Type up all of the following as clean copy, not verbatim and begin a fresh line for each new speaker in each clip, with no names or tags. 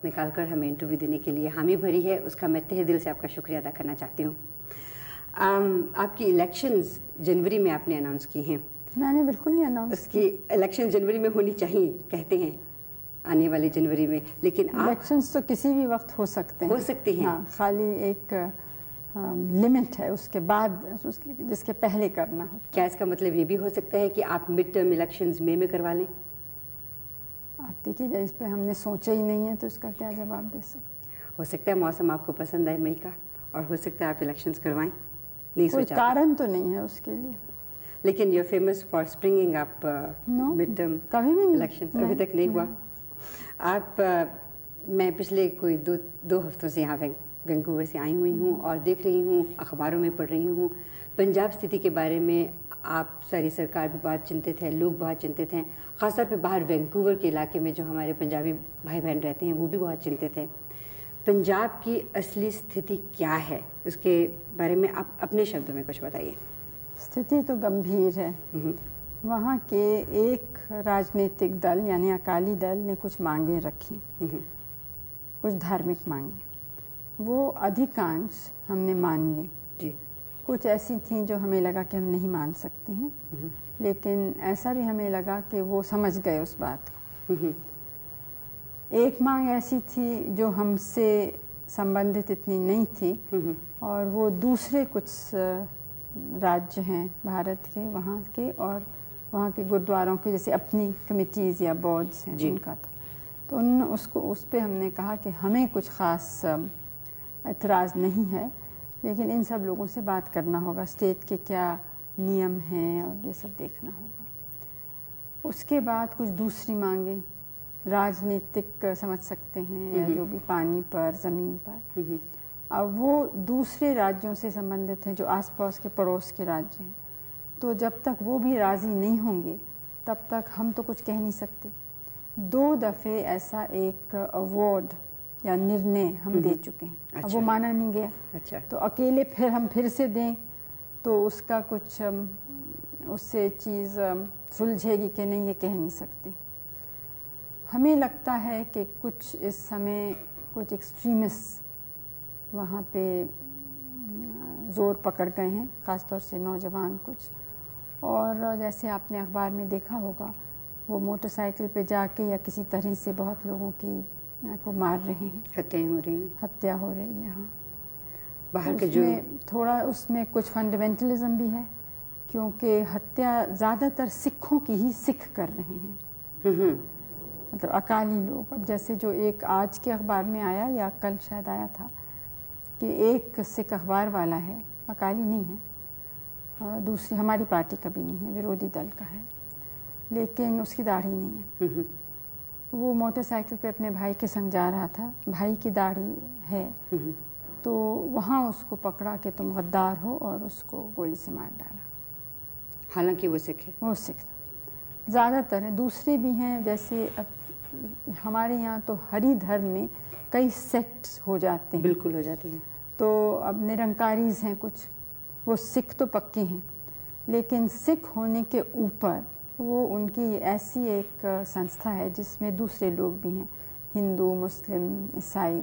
निकालकर हमें इंटरव्यू देने के लिए हामी भरी है, उसका मैं तहे दिल से आपका शुक्रिया अदा करना चाहती हूँ। आपकी इलेक्शंस जनवरी में आपने अनाउंस की हैं।
मैंने बिल्कुल नहीं अनाउंस
उसकी इलेक्शन जनवरी में होनी चाहिए कहते हैं, आने वाले जनवरी में, लेकिन
इलेक्शंस तो किसी भी वक्त हो सकते हैं।
हो सकती हैं।
हाँ, खाली एक लिमिट है उसके बाद जिसके पहले करना हो।
क्या इसका मतलब ये भी हो सकता है कि आप मिड टर्म इलेक्शंस मई में करवा लें?
आप देखिए, इस पर हमने सोचा ही नहीं है तो इसका क्या जवाब दे सकते।
हो सकता है मौसम आपको पसंद आए मई का, और हो सकता है आप इलेक्शंस करवाएं, नहीं
कोई
सोचा
कारण तो नहीं है उसके लिए।
लेकिन you are famous for springing up mid term
कभी भी नहीं,
इलेक्शंस अभी तक नहीं हुआ। आप मैं पिछले कोई दो हफ्तों से यहाँ वैंकूवर से आई हुई हूँ और देख रही हूँ, अखबारों में पढ़ रही हूँ, पंजाब स्थिति के बारे में आप सारी सरकार भी बहुत चिंतित है, लोग बहुत चिंतित हैं, ख़ासतौर पे बाहर वैंकूवर के इलाके में जो हमारे पंजाबी भाई बहन रहते हैं वो भी बहुत चिंतित हैं। पंजाब की असली स्थिति क्या है, उसके बारे में आप अपने शब्दों में कुछ बताइए।
स्थिति तो गंभीर है। वहाँ के एक राजनीतिक दल यानी अकाली दल ने कुछ मांगे रखी, कुछ धार्मिक मांगे, वो अधिकांश हमने मान ली
जी।
कुछ ऐसी थी जो हमें लगा कि हम नहीं मान सकते हैं, लेकिन ऐसा भी हमें लगा कि वो समझ गए उस बात को। एक मांग ऐसी थी जो हमसे संबंधित इतनी नहीं थी, और वो दूसरे कुछ राज्य हैं भारत के, वहाँ के, और वहाँ के गुरुद्वारों के जैसे अपनी कमिटीज़ या बोर्ड्स हैं उनका था। तो उस पर हमने कहा कि हमें कुछ ख़ास एतराज़ नहीं है, लेकिन इन सब लोगों से बात करना होगा, स्टेट के क्या नियम हैं और ये सब देखना होगा। उसके बाद कुछ दूसरी मांगे राजनीतिक समझ सकते हैं, या जो भी पानी पर, ज़मीन पर, अब वो दूसरे राज्यों से संबंधित हैं जो आसपास के पड़ोस के राज्य हैं। तो जब तक वो भी राज़ी नहीं होंगे तब तक हम तो कुछ कह नहीं सकते। 2 दफ़े ऐसा एक अवार्ड या निर्णय हम दे चुके हैं।
अच्छा।
अब वो माना नहीं गया।
अच्छा।
तो अकेले फिर से दें तो उसका कुछ उससे चीज़ सुलझेगी कि नहीं, ये कह नहीं सकते। हमें लगता है कि कुछ इस समय कुछ एक्सट्रीमिस्ट वहाँ पे ज़ोर पकड़ गए हैं, ख़ासतौर से नौजवान कुछ। और जैसे आपने अखबार में देखा होगा, वो मोटरसाइकिल पे जाके या किसी तरह से बहुत लोगों की को मार रहे हैं,
हत्याएं हो रही हैं,
हत्या हो रही है। हाँ,
बाहर के जो
थोड़ा उसमें कुछ फंडामेंटलिज्म भी है, क्योंकि हत्या ज़्यादातर सिखों की ही सिख कर रहे हैं, मतलब अकाली लोग। अब जैसे जो एक आज के अखबार में आया या कल शायद आया था कि एक सिख अखबार वाला है, अकाली नहीं है, दूसरी हमारी पार्टी का भी नहीं है, विरोधी दल का है, लेकिन उसकी दाढ़ी नहीं है। वो मोटरसाइकिल पे अपने भाई के संग जा रहा था, भाई की दाढ़ी है, तो वहाँ उसको पकड़ा कि तुम गद्दार हो, और उसको गोली से मार डाला।
हालांकि वो सिख है, वो
सिख ज़्यादातर हैं, दूसरे भी हैं। जैसे अब हमारे यहाँ तो हरि धर्म में कई सेक्ट्स हो जाते हैं,
बिल्कुल हो जाते हैं।
तो अब निरंकारीज हैं कुछ, वो सिख तो पक्के हैं, लेकिन सिख होने के ऊपर वो उनकी ऐसी एक संस्था है जिसमें दूसरे लोग भी हैं, हिंदू, मुस्लिम, ईसाई,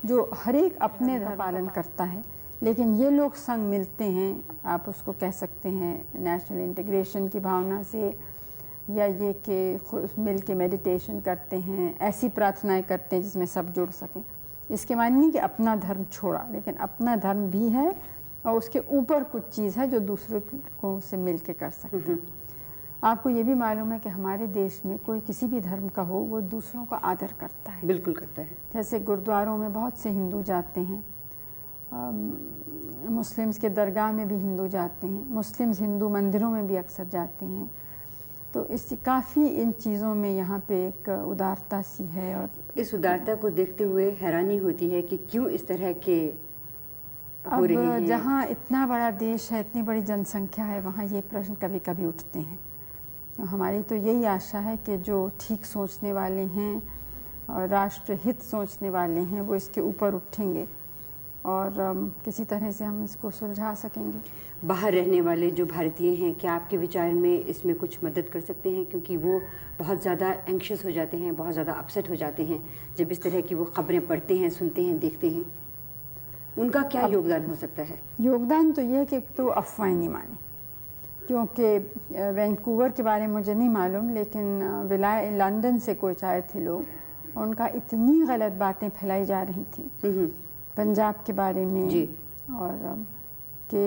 जो हर एक अपने धर्म पालन करता है। लेकिन ये लोग संग मिलते हैं, आप उसको कह सकते हैं नेशनल इंटीग्रेशन की भावना से, या ये कि मिल के मेडिटेशन करते हैं, ऐसी प्रार्थनाएं करते हैं जिसमें सब जुड़ सकें। इसके माने नहीं कि अपना धर्म छोड़ा, लेकिन अपना धर्म भी है और उसके ऊपर कुछ चीज़ है जो दूसरों को से मिल के कर सकते हैं। आपको ये भी मालूम है कि हमारे देश में कोई किसी भी धर्म का हो, वो दूसरों का आदर करता है।
बिल्कुल करता है। जैसे
गुरुद्वारों में बहुत से हिंदू जाते हैं, मुस्लिम्स के दरगाह में भी हिंदू जाते हैं, मुस्लिम्स हिंदू मंदिरों में भी अक्सर जाते हैं। तो इस काफ़ी इन चीज़ों में यहाँ पे एक उदारता सी है, और
इस उदारता को देखते हुए हैरानी होती है कि क्यों इस तरह के हो रहे हैं।
जहाँ इतना बड़ा देश है, इतनी बड़ी जनसंख्या है, वहाँ ये प्रश्न कभी कभी उठते हैं। हमारी तो यही आशा है कि जो ठीक सोचने वाले हैं और राष्ट्र हित सोचने वाले हैं वो इसके ऊपर उठेंगे और किसी तरह से हम इसको सुलझा सकेंगे।
बाहर रहने वाले जो भारतीय हैं, क्या आपके विचार में इसमें कुछ मदद कर सकते हैं? क्योंकि वो बहुत ज़्यादा एंक्शस हो जाते हैं, बहुत ज़्यादा अपसेट हो जाते हैं जब इस तरह की वो खबरें पढ़ते हैं, सुनते हैं, देखते हैं। उनका क्या योगदान हो सकता है?
योगदान तो ये है कि तो अफवाहें नहीं मानी, क्योंकि वैंकूवर के बारे में मुझे नहीं मालूम, लेकिन लंदन से कुछ आए थे लोग, उनका इतनी गलत बातें फैलाई जा रही थी पंजाब के बारे में
जी।
और कि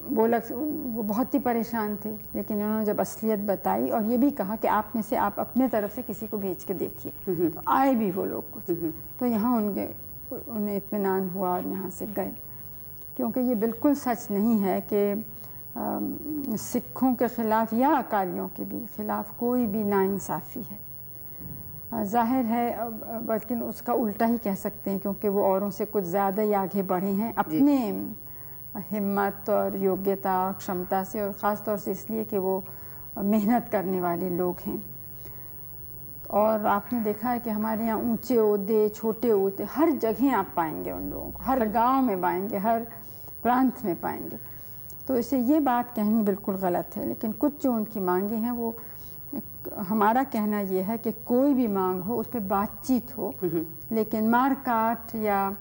वो बहुत ही परेशान थे, लेकिन उन्होंने जब असलियत बताई और ये भी कहा कि आप में से आप अपने तरफ से किसी को भेज के देखिए, तो आए भी वो लोग कुछ, तो यहाँ उन्हें इत्मीनान हुआ और यहाँ से गए। क्योंकि ये बिल्कुल सच नहीं है कि सिखों के ख़िलाफ़ या अकालियों के भी ख़िलाफ़ कोई भी नाइंसाफ़ी है। ज़ाहिर है, बल्कि उसका उल्टा ही कह सकते हैं, क्योंकि वो औरों से कुछ ज़्यादा ही आगे बढ़े हैं अपने हिम्मत और योग्यता और क्षमता से, और ख़ास तौर से इसलिए कि वो मेहनत करने वाले लोग हैं। और आपने देखा है कि हमारे यहाँ ऊंचे ओहदे, छोटे ओहदे, हर जगह आप पाएंगे उन लोगों को, हर गांव में पाएंगे, हर प्रांत में पाएंगे। तो इसे ये बात कहनी बिल्कुल गलत है, लेकिन कुछ जो उनकी मांगे हैं, वो हमारा कहना ये है कि कोई भी मांग हो उस पर बातचीत हो, लेकिन मार काट या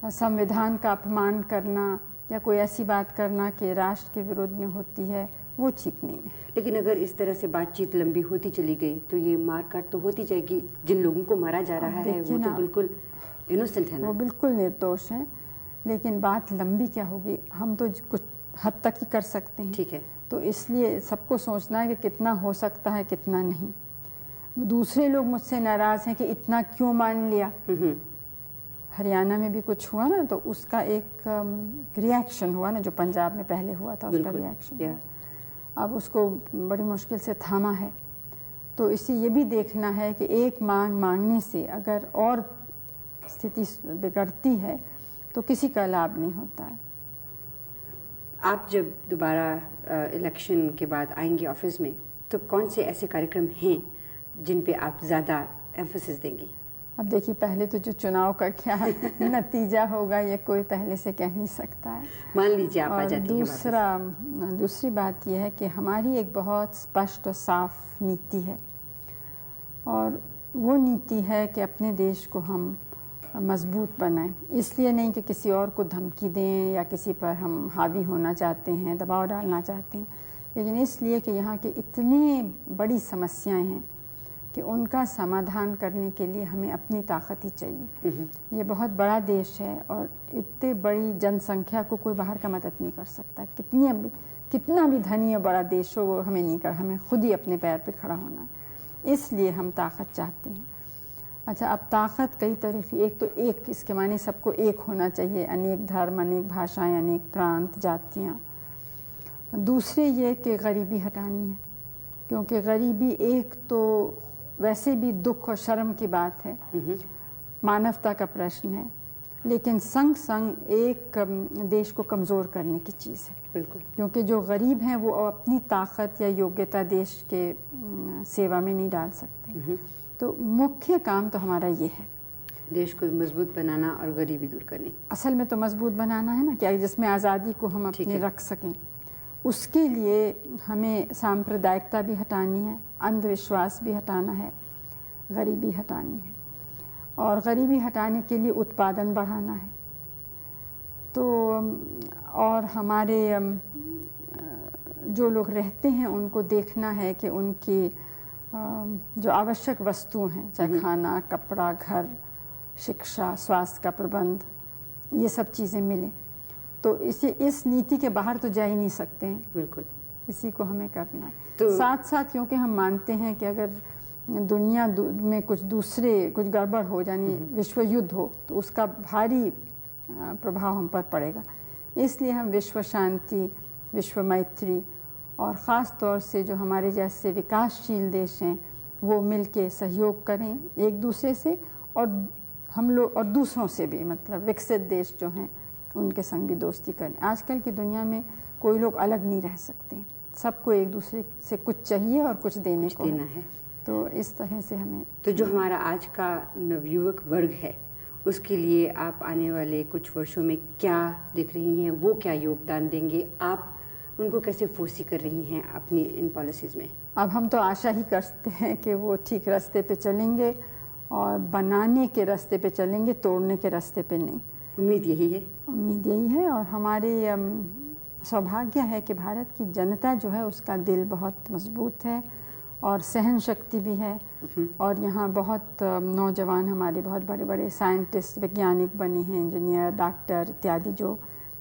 संविधान का अपमान करना या कोई ऐसी बात करना कि राष्ट्र के विरोध में होती है, वो ठीक नहीं है।
लेकिन अगर इस तरह से बातचीत लंबी होती चली गई तो ये मारकाट तो होती जाएगी। जिन लोगों को मारा जा रहा है वो तो बिल्कुल इनोसेंट है ना,
वो बिल्कुल निर्दोष हैं, लेकिन बात लंबी क्या होगी, हम तो कुछ हद तक ही कर सकते हैं।
ठीक है।
तो इसलिए सबको सोचना है कि कितना हो सकता है, कितना नहीं। दूसरे लोग मुझसे नाराज़ हैं कि इतना क्यों मान लिया। हरियाणा में भी कुछ हुआ ना, तो उसका एक रिएक्शन हुआ ना, जो पंजाब में पहले हुआ था, उसका रिएक्शन अब उसको बड़ी मुश्किल से थामा है। तो इसे ये भी देखना है कि एक मांग मांगने से अगर और स्थिति बिगड़ती है तो किसी का लाभ नहीं होता है।
आप जब दोबारा इलेक्शन के बाद आएंगे ऑफिस में, तो कौन से ऐसे कार्यक्रम हैं जिन पे आप ज़्यादा एम्फेसिस देंगी?
अब देखिए, पहले तो जो चुनाव का क्या नतीजा होगा ये कोई पहले से कह नहीं सकता है।
मान लीजिए आप आ जाती
हैं। दूसरी बात यह है कि हमारी एक बहुत स्पष्ट और साफ नीति है, और वो नीति है कि अपने देश को हम मजबूत बनाएं। इसलिए नहीं कि किसी और को धमकी दें या किसी पर हम हावी होना चाहते हैं, दबाव डालना चाहते हैं, लेकिन इसलिए कि यहाँ की इतनी बड़ी समस्याएं हैं कि उनका समाधान करने के लिए हमें अपनी ताकत ही चाहिए। ये बहुत बड़ा देश है और इतने बड़ी जनसंख्या को कोई बाहर का मदद नहीं कर सकता। कितना भी धनी और बड़ा देश हो, वो हमें नहीं कर, हमें खुद ही अपने पैर पे खड़ा होना है। इसलिए हम ताकत चाहते हैं। अच्छा, अब ताकत कई तरह की, एक तो एक, इसके माने सबको एक होना चाहिए, अनेक धर्म, अनेक भाषाएं, अनेक प्रांत, जातियाँ। दूसरे ये कि गरीबी हटानी है, क्योंकि गरीबी एक तो वैसे भी दुख और शर्म की बात है, मानवता का प्रश्न है, लेकिन संग संग एक देश को कमज़ोर करने की चीज़ है।
बिल्कुल,
क्योंकि जो गरीब हैं वो अपनी ताकत या योग्यता देश के सेवा में नहीं डाल सकते। तो मुख्य काम तो हमारा ये है,
देश को मजबूत बनाना और गरीबी दूर करनी।
असल में तो मजबूत बनाना है ना, क्या जिसमें आज़ादी को हम अपने रख सकें। उसके लिए हमें सांप्रदायिकता भी हटानी है, अंधविश्वास भी हटाना है, गरीबी हटानी है, और गरीबी हटाने के लिए उत्पादन बढ़ाना है। तो और हमारे जो लोग रहते हैं उनको देखना है कि उनकी जो आवश्यक वस्तुएं हैं, चाहे खाना, कपड़ा, घर, शिक्षा, स्वास्थ्य का प्रबंध, ये सब चीज़ें मिलें। तो इस नीति के बाहर तो जा ही नहीं सकते हैं।
बिल्कुल,
इसी को हमें करना है।
तो
साथ साथ क्योंकि हम मानते हैं कि अगर दुनिया में कुछ गड़बड़ हो, यानी विश्व युद्ध हो, तो उसका भारी प्रभाव हम पर पड़ेगा। इसलिए हम विश्व शांति, विश्व मैत्री और ख़ास तौर से जो हमारे जैसे विकासशील देश हैं वो मिलके सहयोग करें एक दूसरे से, और हम लोग और दूसरों से भी, मतलब विकसित देश जो हैं उनके संग भी दोस्ती करें। आजकल की दुनिया में कोई लोग अलग नहीं रह सकते, सबको एक दूसरे से कुछ चाहिए और कुछ देने को है। तो इस तरह से हमें,
तो जो हमारा आज का नवयुवक वर्ग है उसके लिए आप आने वाले कुछ वर्षों में क्या देख रही हैं, वो क्या योगदान देंगे, आप उनको कैसे फोर्सी कर रही हैं अपनी इन पॉलिसीज़ में?
अब हम तो आशा ही करते हैं कि वो ठीक रास्ते पे चलेंगे और बनाने के रास्ते पे चलेंगे, तोड़ने के रास्ते पे नहीं।
उम्मीद यही है।
उम्मीद यही है और हमारे सौभाग्य है कि भारत की जनता जो है उसका दिल बहुत मजबूत है और सहन शक्ति भी है। और यहाँ बहुत नौजवान हमारे बहुत बड़े बड़े साइंटिस्ट, वैज्ञानिक बने हैं, इंजीनियर, डॉक्टर इत्यादि, जो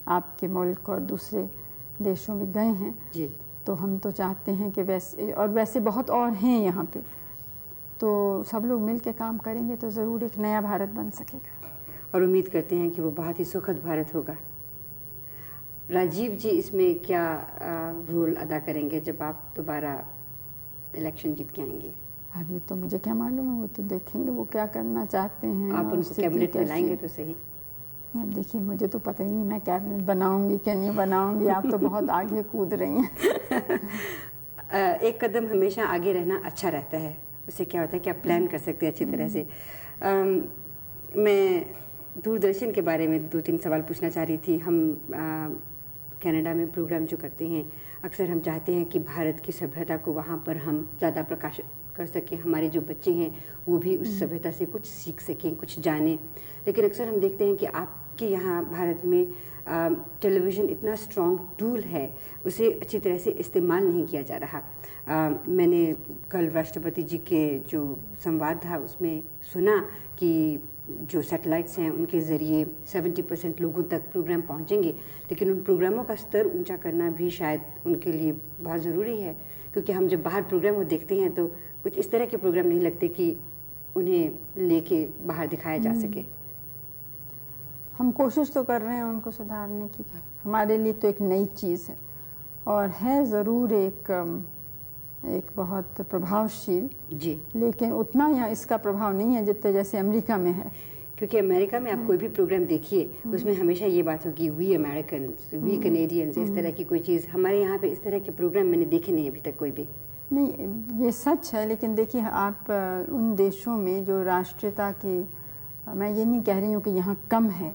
आपके मुल्क और दूसरे देशों में गए हैं
जी।
तो हम तो चाहते हैं कि वैसे बहुत और हैं यहाँ पे, तो सब लोग मिल के काम करेंगे तो ज़रूर एक नया भारत बन सकेगा।
और उम्मीद करते हैं कि वो बहुत ही सुखद भारत होगा। राजीव जी इसमें क्या रोल अदा करेंगे जब आप दोबारा इलेक्शन जीत के आएंगे?
अब ये तो मुझे क्या मालूम है, वो तो देखेंगे वो क्या करना चाहते हैं।
आप उनको कैबिनेट में लाएंगे तो सही।
अब देखिए, मुझे तो पता ही नहीं मैं कैबिनेट बनाऊंगी कि नहीं बनाऊंगी, आप तो बहुत आगे कूद रही हैं।
एक कदम हमेशा आगे रहना अच्छा रहता है, उससे क्या होता है कि आप प्लान कर सकते हैं अच्छी तरह से। मैं दूरदर्शन के बारे में 2-3 सवाल पूछना चाह रही थी। हम कनाडा में प्रोग्राम जो करते हैं, अक्सर हम चाहते हैं कि भारत की सभ्यता को वहाँ पर हम ज़्यादा प्रकाशित कर सकें, हमारे जो बच्चे हैं वो भी उस सभ्यता से कुछ सीख सकें, कुछ जानें। लेकिन अक्सर हम देखते हैं कि आपके यहाँ भारत में टेलीविज़न इतना स्ट्रॉन्ग टूल है, उसे अच्छी तरह से इस्तेमाल नहीं किया जा रहा। मैंने कल राष्ट्रपति जी के जो संवाद था उसमें सुना कि जो सैटेलाइट्स हैं उनके ज़रिए 70% लोगों तक प्रोग्राम पहुंचेंगे, लेकिन उन प्रोग्रामों का स्तर ऊंचा करना भी शायद उनके लिए बहुत ज़रूरी है, क्योंकि हम जब बाहर प्रोग्राम को देखते हैं तो कुछ इस तरह के प्रोग्राम नहीं लगते कि उन्हें लेके बाहर दिखाया जा सके।
हम कोशिश तो कर रहे हैं उनको सुधारने की। हमारे लिए तो एक नई चीज़ है और है ज़रूर एक बहुत प्रभावशील
जी,
लेकिन उतना यहाँ इसका प्रभाव नहीं है जितने जैसे अमेरिका में है।
क्योंकि अमेरिका में आप कोई भी प्रोग्राम देखिए उसमें हमेशा ये बात होगी वी अमेरिकन्स, वी कनेडियंस, इस तरह की कोई चीज़। हमारे यहाँ पे इस तरह के प्रोग्राम मैंने देखे नहीं अभी तक कोई भी।
नहीं, ये सच है, लेकिन देखिए आप उन देशों में जो राष्ट्रीयता की, मैं ये नहीं कह रही हूँ कि यहाँ कम है,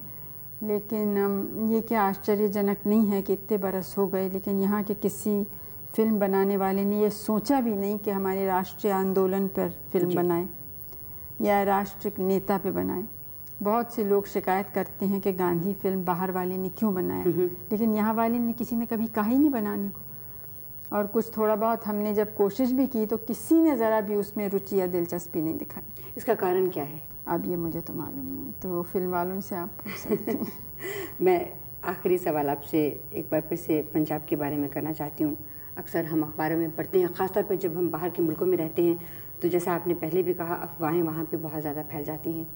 लेकिन ये क्या आश्चर्यजनक नहीं है कि इतने बरस हो गए लेकिन यहाँ के किसी फिल्म बनाने वाले ने ये सोचा भी नहीं कि हमारे राष्ट्रीय आंदोलन पर फिल्म बनाए या राष्ट्रीय नेता पे बनाए। बहुत से लोग शिकायत करते हैं कि गांधी फिल्म बाहर वाले ने क्यों बनाया, लेकिन यहाँ वाले ने किसी ने कभी कहा ही नहीं बनाने को। और कुछ थोड़ा बहुत हमने जब कोशिश भी की तो किसी ने ज़रा भी उसमें रुचि या दिलचस्पी नहीं दिखाई।
इसका कारण क्या है?
अब ये मुझे तो मालूम नहीं, तो फिल्म वालों से आप पूछ सकते हैं।
मैं आखिरी सवाल आपसे एक बार फिर से पंजाब के बारे में करना चाहती हूँ। अक्सर हम अखबारों में पढ़ते हैं, ख़ासतौर पर जब हम बाहर के मुल्कों में रहते हैं, तो जैसा आपने पहले भी कहा, अफवाहें वहाँ पे बहुत ज़्यादा फैल जाती हैं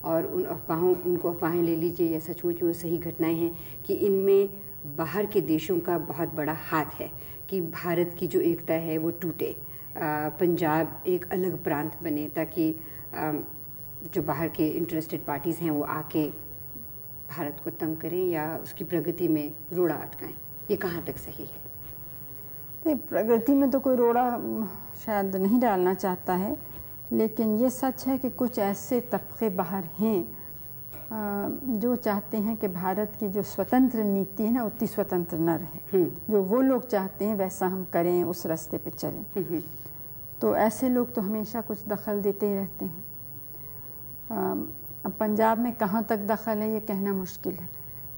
और उनको अफवाहें ले लीजिए या सचमुच में सही घटनाएं हैं कि इनमें बाहर के देशों का बहुत बड़ा हाथ है कि भारत की जो एकता है वो टूटे, पंजाब एक अलग प्रांत बने, ताकि जो बाहर के इंटरेस्टेड पार्टीज़ हैं वो आके भारत को तंग करें या उसकी प्रगति में रोड़ा अटकाएं। ये कहाँ तक सही है?
नहीं, प्रगति में तो कोई रोड़ा शायद नहीं डालना चाहता है, लेकिन ये सच है कि कुछ ऐसे तबके बाहर हैं जो चाहते हैं कि भारत की जो स्वतंत्र नीति है ना उतनी स्वतंत्र न रहे। जो वो लोग चाहते हैं वैसा हम करें, उस रास्ते पे चलें। तो ऐसे लोग तो हमेशा कुछ दखल देते ही रहते हैं। अब पंजाब में कहाँ तक दखल है ये कहना मुश्किल है,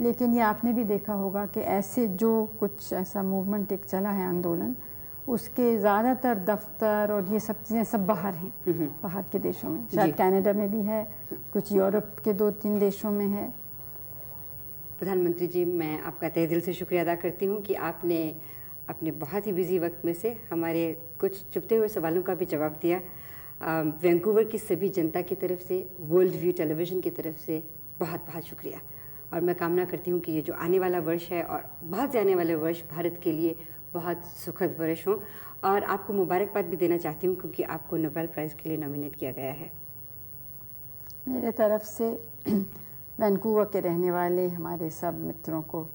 लेकिन ये आपने भी देखा होगा कि ऐसे जो कुछ ऐसा मूवमेंट एक चला है, आंदोलन, उसके ज़्यादातर दफ्तर और ये सब चीज़ें सब बाहर हैं, बाहर के देशों में। शायद कनाडा में भी है, कुछ यूरोप के 2-3 देशों में है।
प्रधानमंत्री जी, मैं आपका तहे दिल से शुक्रिया अदा करती हूँ कि आपने अपने बहुत ही बिजी वक्त में से हमारे कुछ चुपते हुए सवालों का भी जवाब दिया। वैंकूवर की सभी जनता की तरफ से, वर्ल्ड व्यू टेलीविज़न की तरफ से बहुत बहुत शुक्रिया। और मैं कामना करती हूँ कि ये जो आने वाला वर्ष है और बहुत से आने वाले वर्ष भारत के लिए बहुत सुखद वर्ष हों। और आपको मुबारकबाद भी देना चाहती हूँ क्योंकि आपको नोबेल प्राइज़ के लिए नॉमिनेट किया गया है।
मेरे तरफ से वैंकूवर के रहने वाले हमारे सब मित्रों को